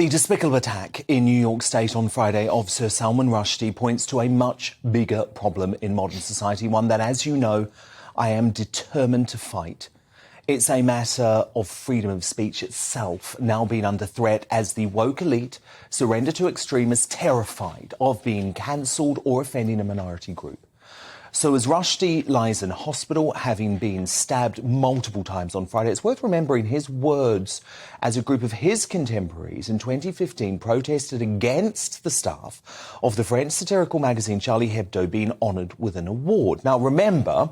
The despicable attack in New York State on Friday of Sir Salman Rushdie points to a much bigger problem in modern society, one that, as you know, I am determined to fight. It's a matter of freedom of speech itself now being under threat as the woke elite surrender to extremists terrified of being cancelled or offending a minority group. So as Rushdie lies in hospital, having been stabbed multiple times on Friday, it's worth remembering his words as a group of his contemporaries in 2015 protested against the staff of the French satirical magazine Charlie Hebdo being honoured with an award. Now, remember,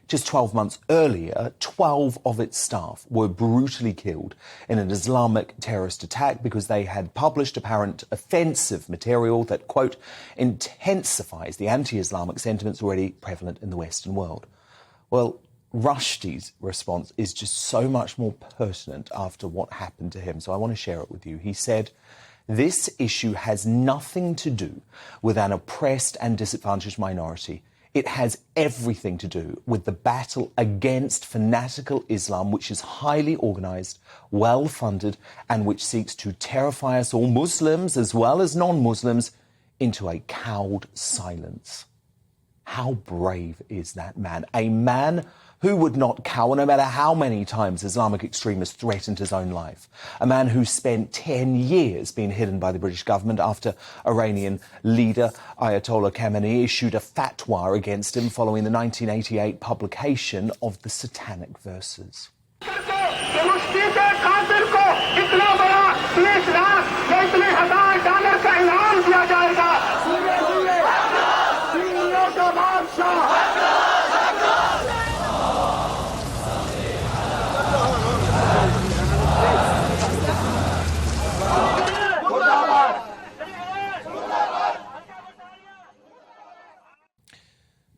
just 12 months earlier, 12 of its staff were brutally killed in an Islamic terrorist attack because they had published apparent offensive material that, quote, intensifies the anti-Islamic sentiments already prevalent in the Western world. Well, Rushdie's response is just so much more pertinent after what happened to him, so I want to share it with you. He said, "This issue has nothing to do with an oppressed and disadvantaged minority. It has everything to do with the battle against fanatical Islam, which is highly organised, well-funded, and which seeks to terrify us all, Muslims as well as non-Muslims, into a cowed silence." How brave is that man? A man who would not cower no matter how many times Islamic extremists threatened his own life. A man who spent 10 years being hidden by the British government after Iranian leader Ayatollah Khamenei issued a fatwa against him following the 1988 publication of the Satanic Verses.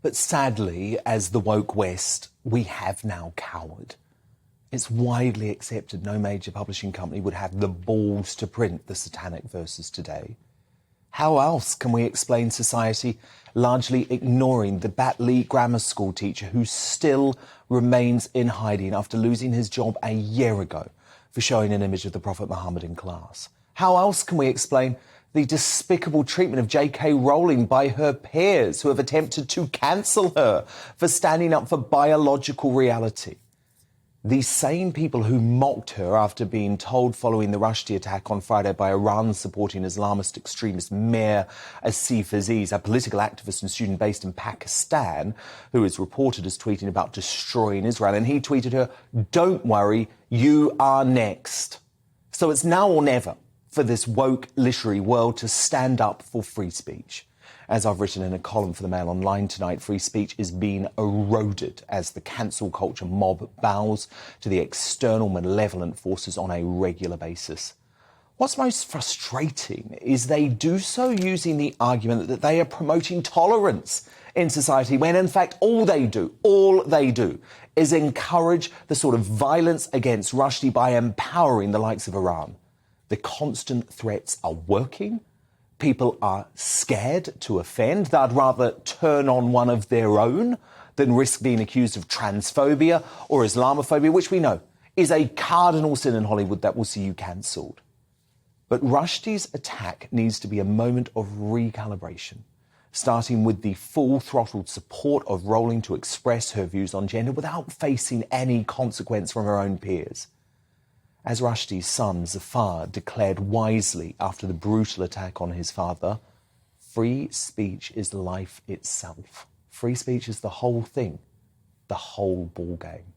But sadly, as the woke West, we have now cowered. It's widely accepted no major publishing company would have the balls to print the Satanic Verses today. How else can we explain society largely ignoring the Batley grammar school teacher who still remains in hiding after losing his job a year ago for showing an image of the Prophet Muhammad in class? How else can we explain the despicable treatment of J.K. Rowling by her peers who have attempted to cancel her for standing up for biological reality? These same people who mocked her after being told following the Rushdie attack on Friday by Iran-supporting Islamist extremist Mir Asif Aziz, a political activist and student based in Pakistan, who is reported as tweeting about destroying Israel. And he tweeted her, "Don't worry, you are next." So it's now or never for this woke literary world to stand up for free speech. As I've written in a column for the Mail Online tonight, free speech is being eroded as the cancel culture mob bows to the external malevolent forces on a regular basis. What's most frustrating is they do so using the argument that they are promoting tolerance in society, when in fact all they do is encourage the sort of violence against Rushdie by empowering the likes of Iran. The constant threats are working. People are scared to offend. They'd rather turn on one of their own than risk being accused of transphobia or Islamophobia, which we know is a cardinal sin in Hollywood that will see you cancelled. But Rushdie's attack needs to be a moment of recalibration, starting with the full-throttled support of Rowling to express her views on gender without facing any consequence from her own peers. As Rushdie's son, Zafar, declared wisely after the brutal attack on his father, free speech is life itself. Free speech is the whole thing, the whole ball game.